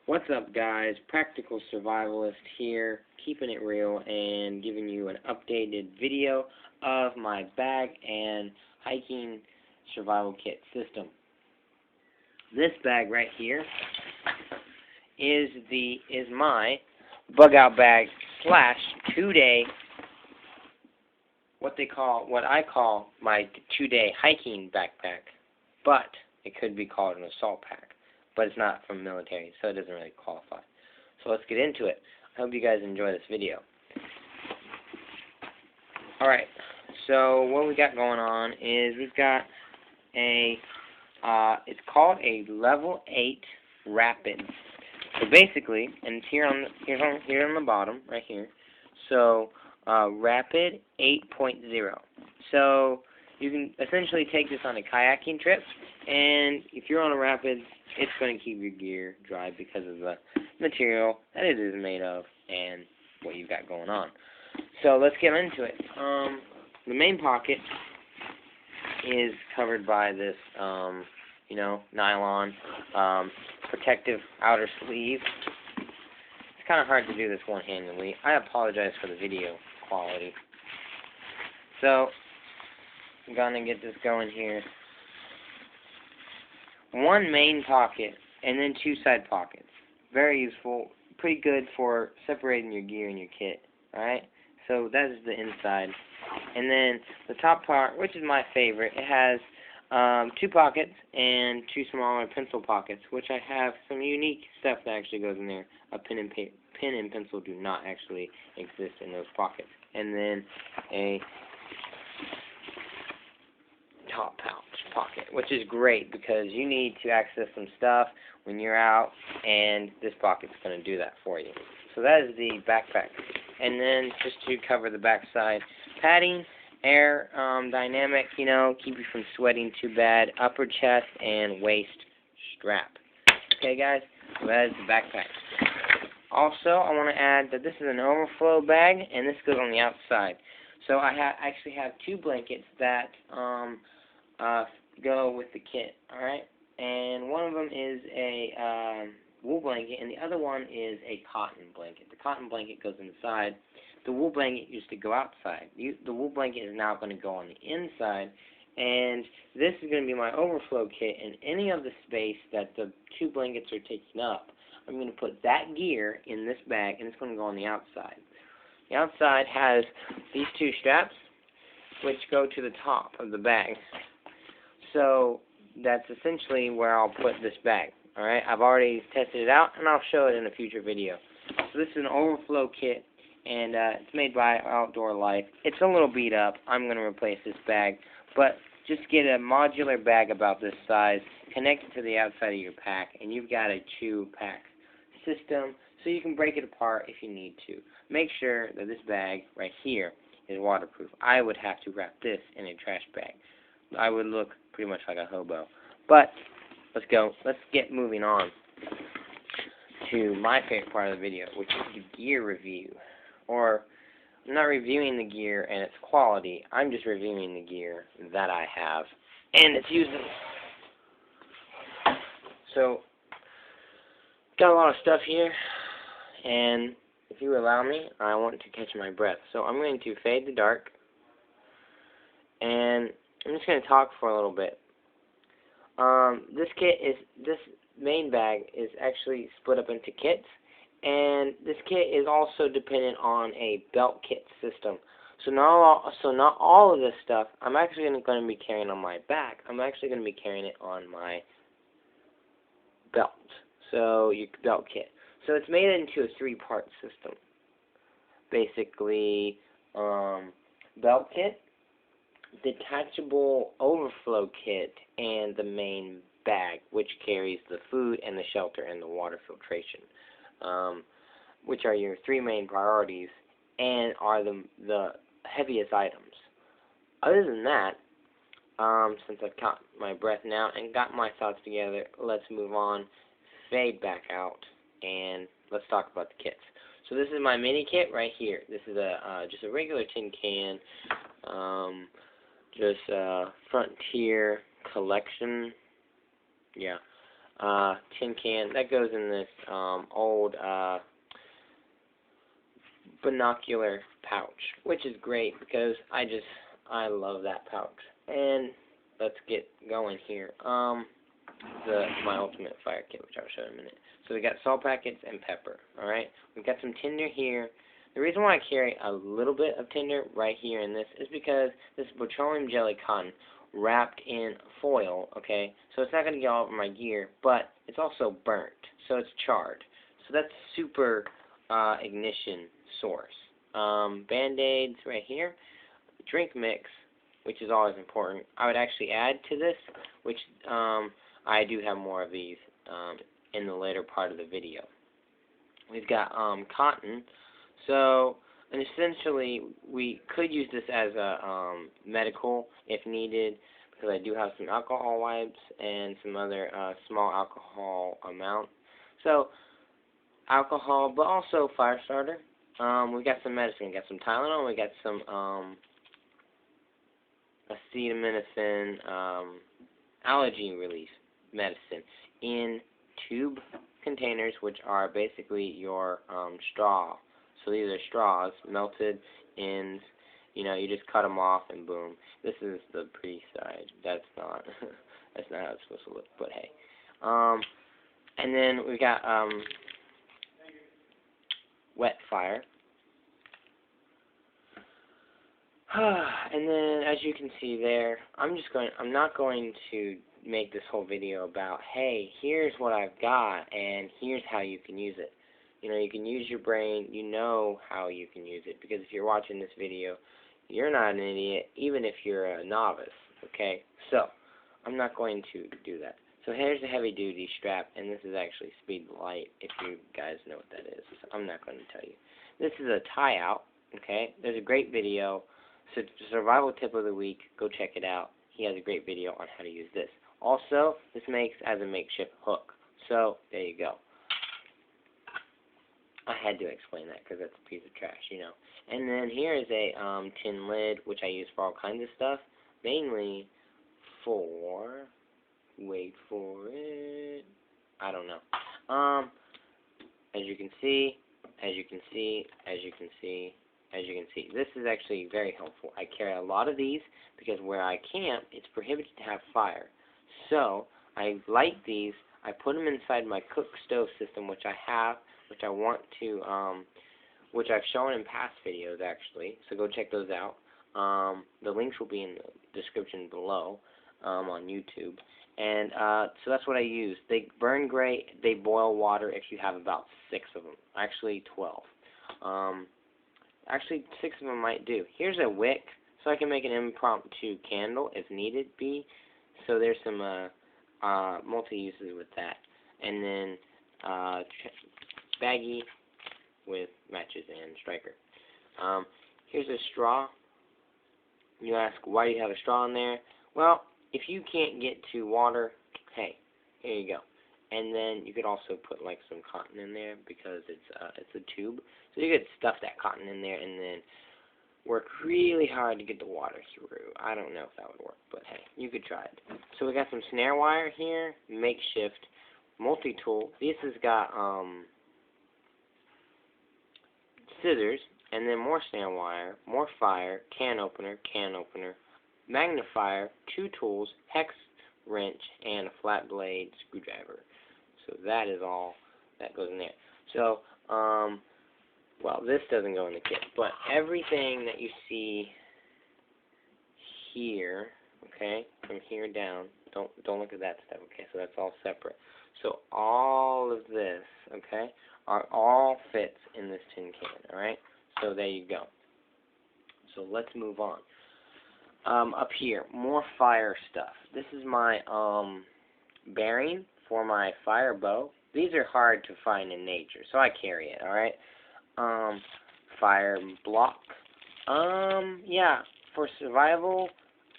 What's up, guys? Practical Survivalist here, keeping it real and giving you an updated video of my bag and hiking survival kit system. This bag right here is my bug out bag slash 2-day what I call my 2-day hiking backpack, but it could be called an assault pack. But it's not from military, so it doesn't really qualify. So let's get into it. I hope you guys enjoy this video. Alright, so what we got going on is we've got it's called a Level 8 Rapid. So basically, and it's here on the bottom, right here. So, Rapid 8.0. So, you can essentially take this on a kayaking trip, and if you're on a rapid, it's going to keep your gear dry because of the material that it is made of and what you've got going on. So let's get into it. The main pocket is covered by this, nylon protective outer sleeve. It's kind of hard to do this one-handedly. I apologize for the video quality. So, I'm going to get this going here. One main pocket, and then 2 side pockets. Very useful. Pretty good for separating your gear and your kit. Alright? So that is the inside. And then the top part, which is my favorite, it has 2 pockets and 2 smaller pencil pockets, which I have some unique stuff that actually goes in there. A pen and pencil do not actually exist in those pockets. And then a top pouch pocket, which is great because you need to access some stuff when you're out, and this pocket's going to do that for you. So that is the backpack. And then just to cover the back side, padding, air dynamic, keep you from sweating too bad, upper chest and waist strap. Okay, guys, so that is the backpack. Also, I want to add that this is an overflow bag, and this goes on the outside. So I actually have 2 blankets that go with the kit, alright? And one of them is a wool blanket, and the other one is a cotton blanket. The cotton blanket goes inside. The wool blanket used to go outside. The wool blanket is now going to go on the inside, and this is going to be my overflow kit, and any of the space that the 2 blankets are taking up, I'm going to put that gear in this bag, and it's going to go on the outside. The outside has these 2 straps, which go to the top of the bag. So that's essentially where I'll put this bag. Alright, I've already tested it out, and I'll show it in a future video. So this is an overflow kit, and it's made by Outdoor Life. It's a little beat up. I'm going to replace this bag, but just get a modular bag about this size, connect it to the outside of your pack, and you've got a 2-pack system, so you can break it apart if you need to. Make sure that this bag right here is waterproof. I would have to wrap this in a trash bag. I would look pretty much like a hobo. But let's go. Let's get moving on to my favorite part of the video, which is the gear review. Or, I'm not reviewing the gear and its quality. I'm just reviewing the gear that I have and its uses. So, got a lot of stuff here, and if you allow me, I want to catch my breath. So I'm going to fade to dark, and I'm just going to talk for a little bit. This main bag is actually split up into kits, and this kit is also dependent on a belt kit system. So not all of this stuff I'm actually going to be carrying on my back. I'm actually going to be carrying it on my belt. So your belt kit. So it's made into a 3-part system. Basically, belt kit, detachable overflow kit, and the main bag, which carries the food and the shelter and the water filtration, which are your 3 main priorities and are the heaviest items. Other than that, since I've caught my breath now and got my thoughts together, let's move on, fade back out, and let's talk about the kits. So this is my mini kit right here. This is just a regular tin can, just Frontier Collection. Yeah. tin can. That goes in this old binocular pouch, which is great because I love that pouch. And let's get going here. My ultimate fire kit, which I'll show in a minute. So we got salt packets and pepper. All right, we've got some tinder here. The reason why I carry a little bit of tinder right here in this is because this is petroleum jelly cotton wrapped in foil. Okay, so it's not going to get all over my gear, but it's also burnt, so it's charred. So that's super ignition source. Band-aids right here. Drink mix, which is always important. I would actually add to this, which I do have more of these in the later part of the video. We've got cotton. So, and essentially, we could use this as a medical if needed, because I do have some alcohol wipes and some other small alcohol amount. So, alcohol, but also fire starter. We got some medicine. We got some Tylenol. We got some acetaminophen allergy relief medicine in tube containers, which are basically your straw. So these are straws melted in. You just cut them off and boom. This is the pretty side. That's not that's not how it's supposed to look. But hey, and then we got wet fire. And then, as you can see there, I'm not going to make this whole video about, hey, here's what I've got, and here's how you can use it. You can use your brain, you know how you can use it, because if you're watching this video, you're not an idiot, even if you're a novice, okay? So, I'm not going to do that. So here's a heavy-duty strap, and this is actually Speed Light, if you guys know what that is. I'm not going to tell you. This is a tie-out, okay? There's a great video. So, survival tip of the week, go check it out. He has a great video on how to use this. Also, this makes as a makeshift hook. So, there you go. I had to explain that because that's a piece of trash, And then here is a tin lid, which I use for all kinds of stuff. Mainly for, wait for it, I don't know. As you can see, this is actually very helpful. I carry a lot of these because where I camp, it's prohibited to have fire. So, I light these, I put them inside my cook stove system, which I have, which I want to, which I've shown in past videos actually, so go check those out. The links will be in the description below on YouTube. And so that's what I use. They burn great, they boil water if you have about 6 of them, actually 12. Actually, 6 of them might do. Here's a wick, so I can make an impromptu candle if needed be. So there's some multi-uses with that. And then baggie with matches and striker. Here's a straw. You ask, why do you have a straw in there? Well, if you can't get to water, hey, here you go. And then you could also put like some cotton in there because it's a tube. So you could stuff that cotton in there and then work really hard to get the water through. I don't know if that would work, but hey, you could try it. So we got some snare wire here, makeshift multi-tool. This has got scissors, and then more snare wire, more fire, can opener, magnifier, 2 tools, hex wrench, and a flat blade screwdriver. So that is all that goes in there. So, well, this doesn't go in the kit, but everything that you see here, okay, from here down, don't look at that stuff, okay, so that's all separate. So all of this, okay, all fits in this tin can, alright? So there you go. So let's move on. Up here, more fire stuff. This is my bearing for my fire bow. These are hard to find in nature, so I carry it, alright? Fire block. Yeah, for survival,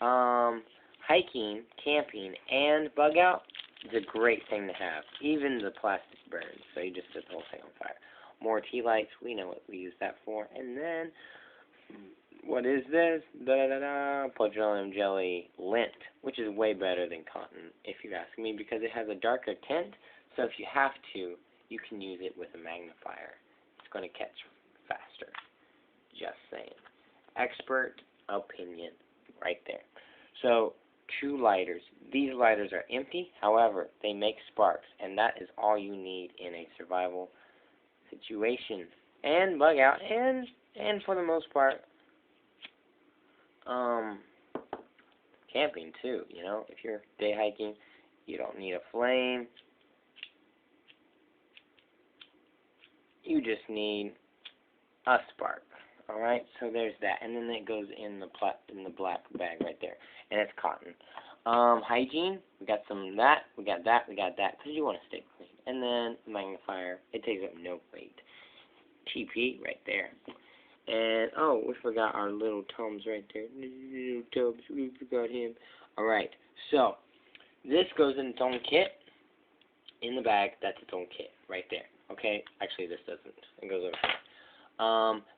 hiking, camping, and bug out, it's a great thing to have. Even the plastic burns, so you just set the whole thing on fire. More tea lights, we know what we use that for. And then What is this? Da-da-da-da. Petroleum jelly lint, which is way better than cotton, if you ask me, because it has a darker tint. So if you have to, you can use it with a magnifier. It's going to catch faster. Just saying. Expert opinion right there. So, 2 lighters. These lighters are empty, however, they make sparks, and that is all you need in a survival situation. And bug out, and for the most part, camping too, you know. If you're day hiking, you don't need a flame. You just need a spark. Alright, so there's that. And then it goes in the black bag right there. And it's cotton. Hygiene, we got some of that, we got that, because you want to stay clean. And then magnifier, it takes up no weight. TP right there. And, oh, we forgot our little Tums right there. Little Tums, we forgot him. Alright, so, this goes in its own kit. In the bag, that's its own kit, right there. Okay? Actually, this doesn't. It goes over here.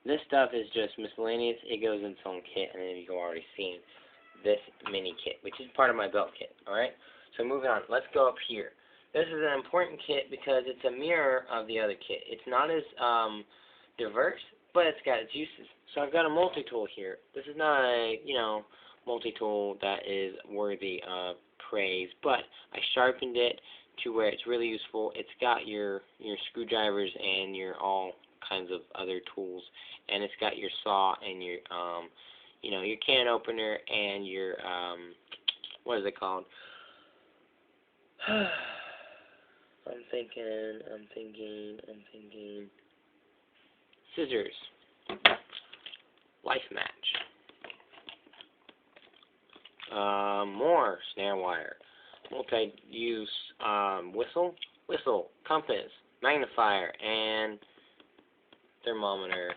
This stuff is just miscellaneous. It goes in its own kit, and then you've already seen this mini kit, which is part of my belt kit, alright? So moving on, let's go up here. This is an important kit because it's a mirror of the other kit. It's not as diverse, but it's got its uses. So I've got a multi-tool here. This is not a, multi-tool that is worthy of praise, but I sharpened it to where it's really useful. It's got your screwdrivers and your all kinds of other tools, and it's got your saw and your your can opener and your what is it called? I'm thinking scissors, life match, more snare wire, multi-use whistle, compass, magnifier, and thermometer,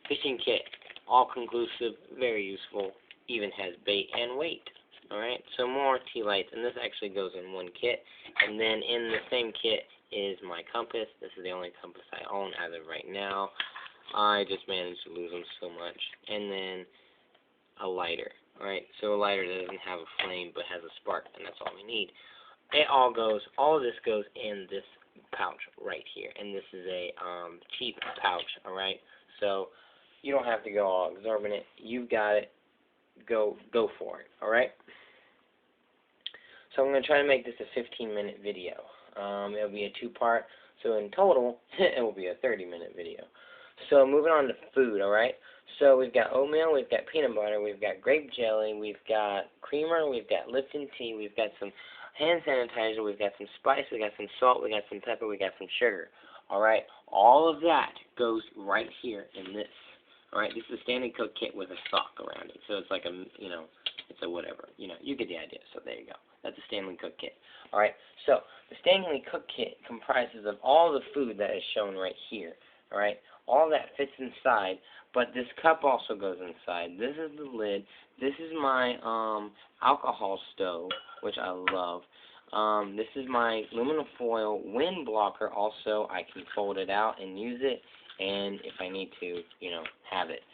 fishing kit, all conclusive, very useful, even has bait and weight. Alright, so more tea lights, and this actually goes in one kit, and then in the same kit is my compass. This is the only compass I own as of right now. I just managed to lose them so much. And then a lighter. Alright, so a lighter that doesn't have a flame but has a spark, and that's all we need. All of this goes in this pouch right here, and this is a cheap pouch, alright? So you don't have to go all exorbitant. You've got it. Go for it, alright? So I'm going to try to make this a 15-minute video. It'll be a 2-part, so in total, it will be a 30-minute video. So moving on to food, alright? So we've got oatmeal, we've got peanut butter, we've got grape jelly, we've got creamer, we've got Lipton tea, we've got some hand sanitizer, we've got some spice, we've got some salt, we've got some pepper, we've got some sugar. Alright? All of that goes right here in this. Alright? This is a Stanley Cook kit with a sock around it. So it's like a, it's a whatever. You get the idea. So there you go. That's a Stanley Cook kit. Alright? So the Stanley Cook kit comprises of all the food that is shown right here. Alright? All that fits inside, but this cup also goes inside. This is the lid. This is my alcohol stove, which I love. This is my aluminum foil wind blocker. Also, I can fold it out and use it, and if I need to, have it,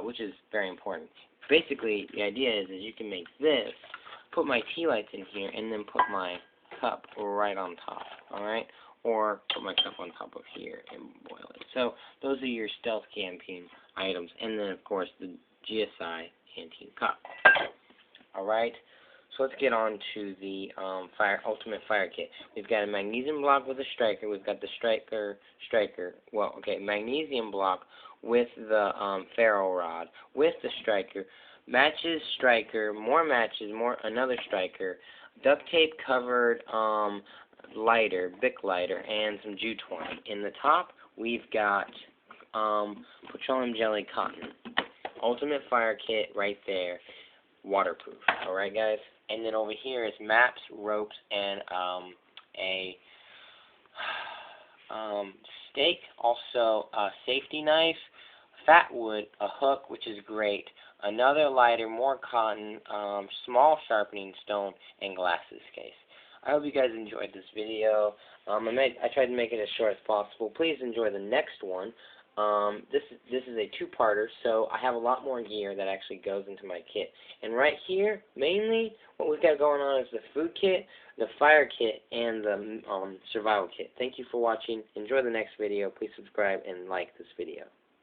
which is very important. Basically, the idea is you can make this, put my tea lights in here, and then put my cup right on top, alright? Or put my cup on top of here and boil it. So those are your stealth camping items. And then, of course, the GSI canteen cup. Alright? So let's get on to the ultimate fire kit. We've got a magnesium block with a striker. We've got the magnesium block with the ferro rod, with the striker, matches, striker, more matches, another striker, duct tape covered lighter, Bic lighter, and some jute twine. In the top, we've got petroleum jelly cotton. Ultimate fire kit right there, waterproof. Alright, guys? And then over here is maps, ropes, and a stake, also a safety knife, fat wood, a hook, which is great, another lighter, more cotton, small sharpening stone, and glasses case. I hope you guys enjoyed this video. I tried to make it as short as possible. Please enjoy the next one. This is a two-parter, so I have a lot more gear that actually goes into my kit. And right here, mainly, what we've got going on is the food kit, the fire kit, and the survival kit. Thank you for watching. Enjoy the next video. Please subscribe and like this video.